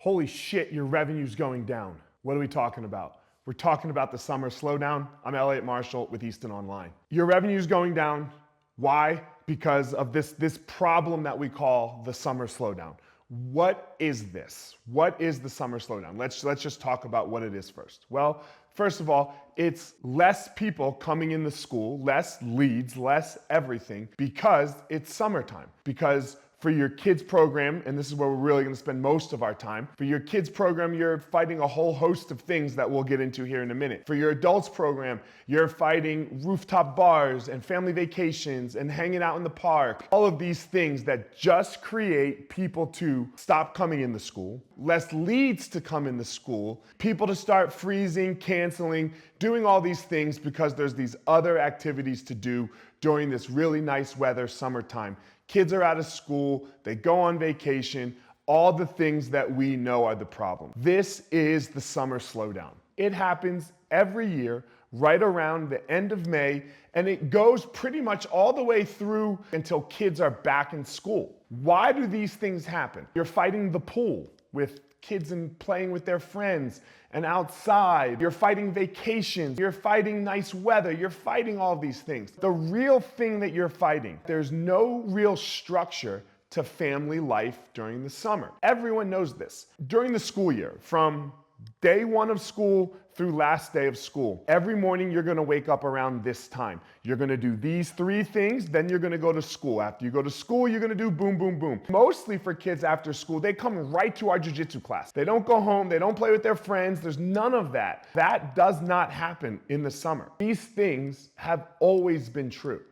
Holy shit, your revenue's going down. What are we talking about? We're talking about the summer slowdown. I'm Elliot Marshall with Easton.Online. Your revenue's going down. Why? Because of this problem that we call the summer slowdown. What is this? What is the summer slowdown? Let's just talk about what it is first. Well, first of all, it's less people coming in the school, less leads, less everything because it's summertime. Because for your kids program, and this is where we're really gonna spend most of our time, for your kids program, you're fighting a whole host of things that we'll get into here in a minute. For your adults program, you're fighting rooftop bars and family vacations and hanging out in the park. All of these things that just create people to stop coming in the school, less leads to come in the school, people to start freezing, canceling, doing all these things because there's these other activities to do during this really nice weather summertime. Kids are out of school, they go on vacation, all the things that we know are the problem. This is the summer slowdown. It happens every year, right around the end of May, and it goes pretty much all the way through until kids are back in school. Why do these things happen? You're fighting the pool with kids and playing with their friends and outside. You're fighting vacations. You're fighting nice weather. You're fighting all these things. The real thing that you're fighting, there's no real structure to family life during the summer. Everyone knows this. During the school year, from day one of school through last day of school, every morning you're gonna wake up around this time. You're gonna do these three things, then you're gonna go to school. After you go to school, you're gonna do boom, boom, boom. Mostly for kids after school, they come right to our jiu-jitsu class. They don't go home, they don't play with their friends, there's none of that. That does not happen in the summer. These things have always been true.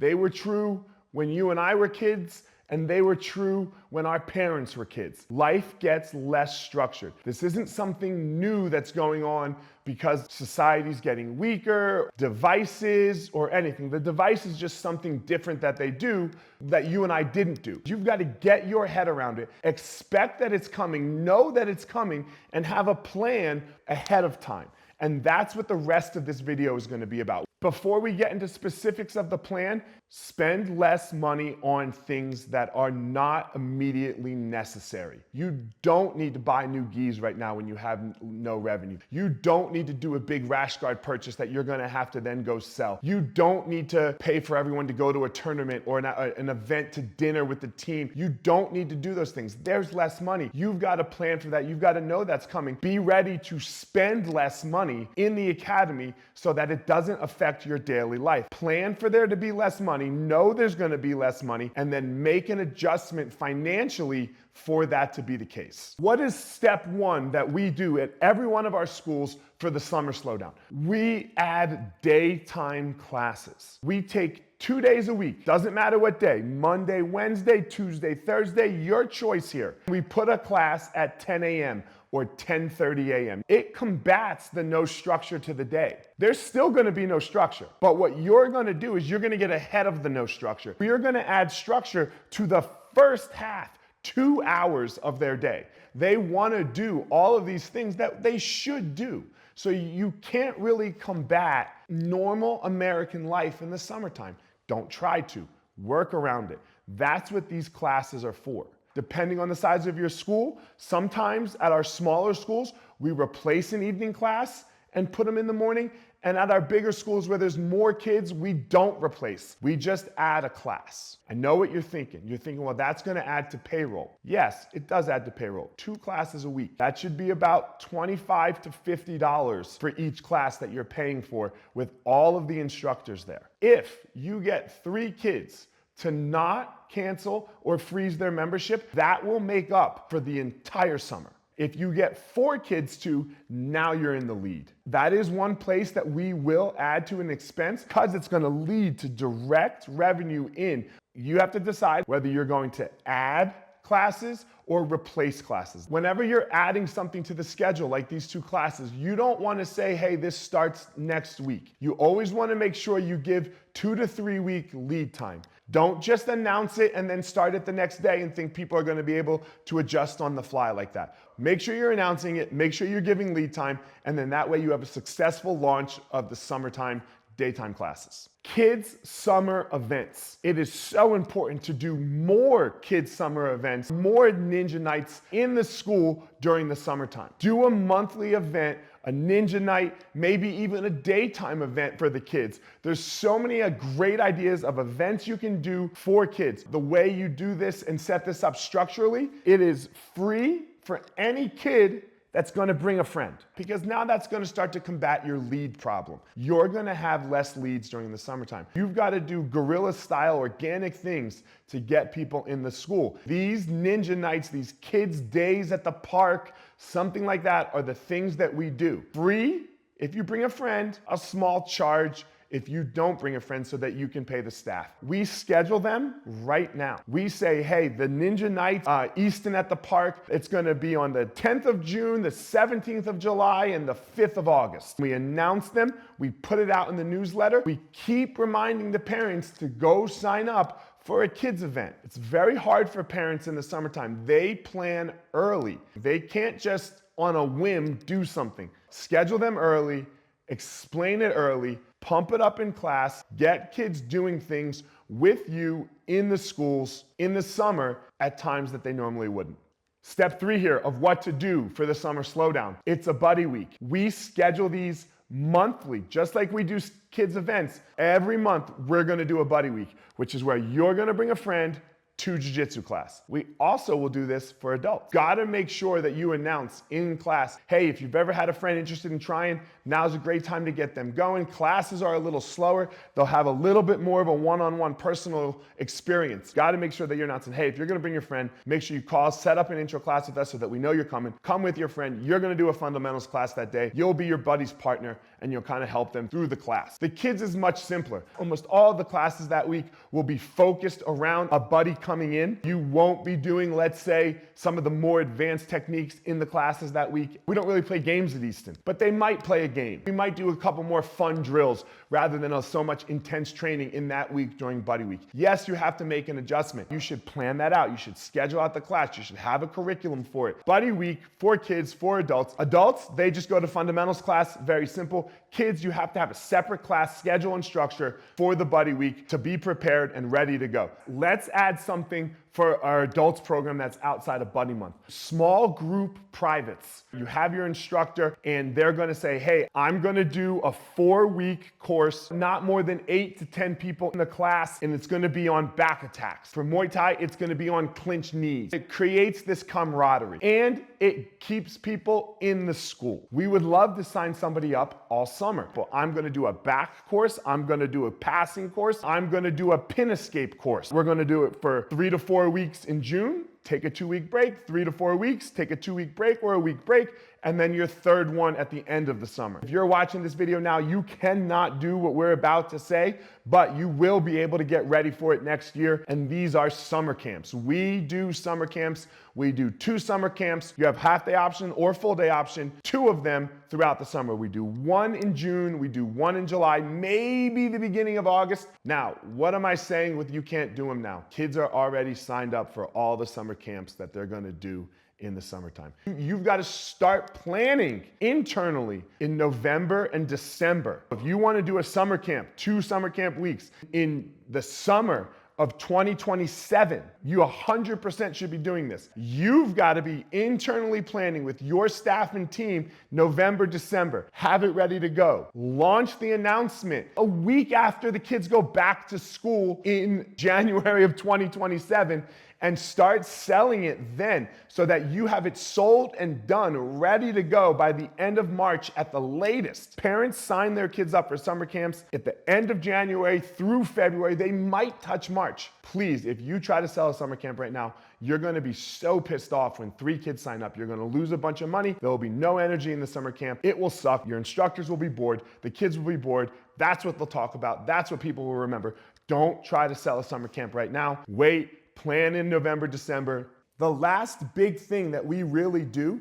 They were true when you and I were kids, and they were true when our parents were kids. Life gets less structured. This isn't something new that's going on because society's getting weaker, devices, or anything. The device is just something different that they do that you and I didn't do. You've got to get your head around it, expect that it's coming, know that it's coming, and have a plan ahead of time. And that's what the rest of this video is going to be about. Before we get into specifics of the plan, spend less money on things that are not immediately necessary. You don't need to buy new gis right now when you have no revenue. You don't need to do a big rash guard purchase that you're going to have to then go sell. You don't need to pay for everyone to go to a tournament or an event to dinner with the team. You don't need to do those things. There's less money. You've got to plan for that. You've got to know that's coming. Be ready to spend less money in the academy so that it doesn't affect your daily life. Plan for there to be less money, know there's going to be less money, and then make an adjustment financially for that to be the case. What is step one that we do at every one of our schools for the summer slowdown? We add daytime classes. We take 2 days a week, doesn't matter what day, Monday, Wednesday, Tuesday, Thursday, your choice here. We put a class at 10 a.m. or 10:30 a.m. It combats the no structure to the day. There's still gonna be no structure, but what you're gonna do is you're gonna get ahead of the no structure. You're gonna add structure to the first half, 2 hours of their day. They wanna do all of these things that they should do. So you can't really combat normal American life in the summertime. Don't try to, work around it. That's what these classes are for. Depending on the size of your school, sometimes at our smaller schools, we replace an evening class and put them in the morning. And at our bigger schools where there's more kids, we don't replace. We just add a class. I know what you're thinking. You're thinking, well, that's gonna add to payroll. Yes, it does add to payroll. 2 classes a week. That should be about $25 to $50 for each class that you're paying for with all of the instructors there. If you get 3 kids to not cancel or freeze their membership, that will make up for the entire summer. If you get 4 kids to, now you're in the lead. That is one place that we will add to an expense because it's gonna lead to direct revenue in. You have to decide whether you're going to add classes or replace classes. Whenever you're adding something to the schedule, like these 2 classes, you don't want to say, hey, this starts next week. You always want to make sure you give 2 to 3 week lead time. Don't just announce it and then start it the next day and think people are going to be able to adjust on the fly like that. Make sure you're announcing it, make sure you're giving lead time, and then that way you have a successful launch of the summertime daytime classes. Kids summer events. It is so important to do more kids summer events, more ninja nights in the school during the summertime. Do a monthly event, a ninja night, maybe even a daytime event for the kids. There's so many great ideas of events you can do for kids. The way you do this and set this up structurally, it is free for any kid that's gonna bring a friend, because now that's gonna start to combat your lead problem. You're gonna have less leads during the summertime. You've gotta do guerrilla style organic things to get people in the school. These ninja nights, these kids' days at the park, something like that are the things that we do. Free if you bring a friend, a small charge if you don't bring a friend so that you can pay the staff. We schedule them right now. We say, hey, the Ninja Nights, Easton at the park, it's gonna be on the 10th of June, the 17th of July, and the 5th of August. We announce them, we put it out in the newsletter, we keep reminding the parents to go sign up for a kids event. It's very hard for parents in the summertime. They plan early. They can't just on a whim do something. Schedule them early, explain it early, pump it up in class, get kids doing things with you in the schools in the summer at times that they normally wouldn't. Step 3 here of what to do for the summer slowdown. It's a buddy week. We schedule these monthly, just like we do kids events. Every month, we're gonna do a buddy week, which is where you're gonna bring a friend to jiu-jitsu class. We also will do this for adults. Gotta make sure that you announce in class, hey, if you've ever had a friend interested in trying, now's a great time to get them going. Classes are a little slower. They'll have a little bit more of a one-on-one personal experience. Gotta make sure that you're announcing, hey, if you're gonna bring your friend, make sure you call, set up an intro class with us so that we know you're coming. Come with your friend. You're gonna do a fundamentals class that day. You'll be your buddy's partner and you'll kind of help them through the class. The kids is much simpler. Almost all of the classes that week will be focused around a buddy coming in. You won't be doing, let's say, some of the more advanced techniques in the classes that week. We don't really play games at Easton, but they might play a game. We might do a couple more fun drills rather than so much intense training in that week during buddy week. Yes, you have to make an adjustment. You should plan that out. You should schedule out the class. You should have a curriculum for it. Buddy week for kids, for adults. Adults, they just go to fundamentals class, very simple. Kids, you have to have a separate class schedule and structure for the buddy week to be prepared and ready to go. Let's add something for our adults program that's outside of buddy month. Small group privates. You have your instructor and they're gonna say, hey, I'm gonna do a 4-week course, not more than 8 to 10 people in the class, and it's gonna be on back attacks. For Muay Thai, it's gonna be on clinch knees. It creates this camaraderie and it keeps people in the school. We would love to sign somebody up all summer. Well, I'm gonna do a back course, I'm gonna do a passing course, I'm gonna do a pin escape course. We're gonna do it for 3 to 4 weeks in June, take a 2-week break, 3 to 4 weeks, take a 2-week break or a week break, and then your third one at the end of the summer. If you're watching this video now, you cannot do what we're about to say, but you will be able to get ready for it next year. And these are summer camps. We do summer camps. We do 2 summer camps. You have half-day option or full-day option, 2 of them throughout the summer. We do 1 in June, we do 1 in July, maybe the beginning of August. Now, what am I saying with you can't do them now? Kids are already signed up for all the summer camps that they're gonna do in the summertime. You've got to start planning internally in November and December. If you want to do a summer camp, 2 summer camp weeks in the summer of 2027, you 100% should be doing this. You've got to be internally planning with your staff and team November, December. Have it ready to go. Launch the announcement a week after the kids go back to school in January of 2027 and start selling it then so that you have it sold and done, ready to go by the end of March at the latest. Parents sign their kids up for summer camps at the end of January through February. They might touch March. Please, if you try to sell a summer camp right now, you're gonna be so pissed off when 3 kids sign up. You're gonna lose a bunch of money. There will be no energy in the summer camp. It will suck. Your instructors will be bored. The kids will be bored. That's what they'll talk about. That's what people will remember. Don't try to sell a summer camp right now. Wait. Plan in November, December. The last big thing that we really do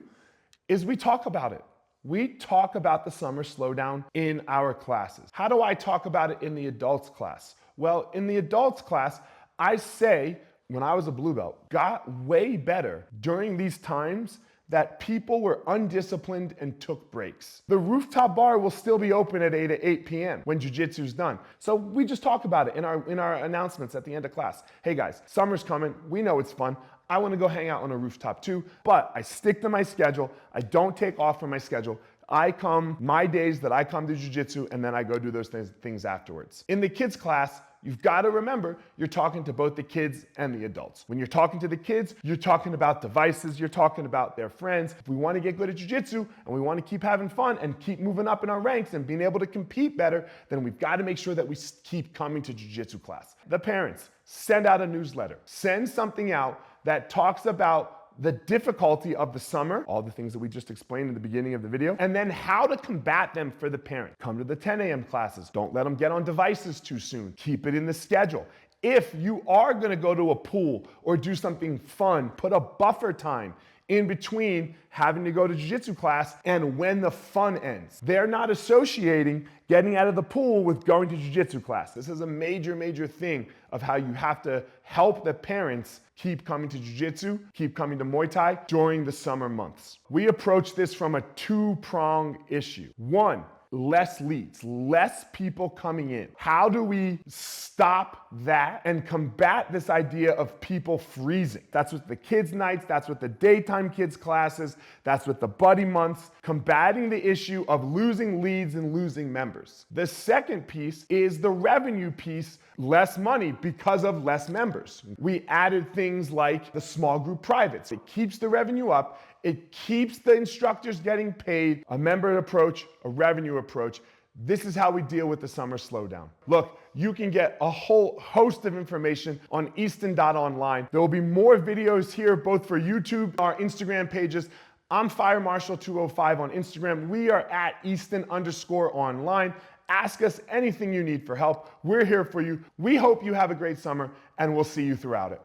is we talk about it. We talk about the summer slowdown in our classes. How do I talk about it in the adults class? Well, in the adults class, I say, when I was a blue belt, got way better during these times that people were undisciplined and took breaks. The rooftop bar will still be open at 8 p.m. when jiu-jitsu's done. So we just talk about it in our announcements at the end of class. Hey guys, summer's coming. We know it's fun. I want to go hang out on a rooftop too, but I stick to my schedule. I don't take off from my schedule. I come my days that I come to jiu-jitsu, and then I go do those things afterwards. In the kids class, you've got to remember, you're talking to both the kids and the adults. When you're talking to the kids, you're talking about devices, you're talking about their friends. If we want to get good at jiu-jitsu and we want to keep having fun and keep moving up in our ranks and being able to compete better, then we've got to make sure that we keep coming to jiu-jitsu class. The parents, send out a newsletter. Send something out that talks about the difficulty of the summer, all the things that we just explained in the beginning of the video, and then how to combat them for the parent. Come to the 10 a.m. classes. Don't let them get on devices too soon. Keep it in the schedule. If you are gonna go to a pool or do something fun, put a buffer time in between having to go to jiu-jitsu class and when the fun ends. They're not associating getting out of the pool with going to jiu-jitsu class. This is a major, major thing of how you have to help the parents keep coming to jiu-jitsu, keep coming to Muay Thai during the summer months. We approach this from a two-pronged issue. One, less leads, less people coming in. How do we stop that and combat this idea of people freezing? That's with the kids' nights, that's with the daytime kids' classes, that's with the buddy months, combating the issue of losing leads and losing members. The second piece is the revenue piece, less money because of less members. We added things like the small group privates. It keeps the revenue up. It keeps the instructors getting paid, a member approach, a revenue approach. This is how we deal with the summer slowdown. Look, you can get a whole host of information on Easton.Online. There will be more videos here, both for YouTube, our Instagram pages. I'm Fire Marshal 205 on Instagram. We are at Easton_online. Ask us anything you need for help. We're here for you. We hope you have a great summer, and we'll see you throughout it.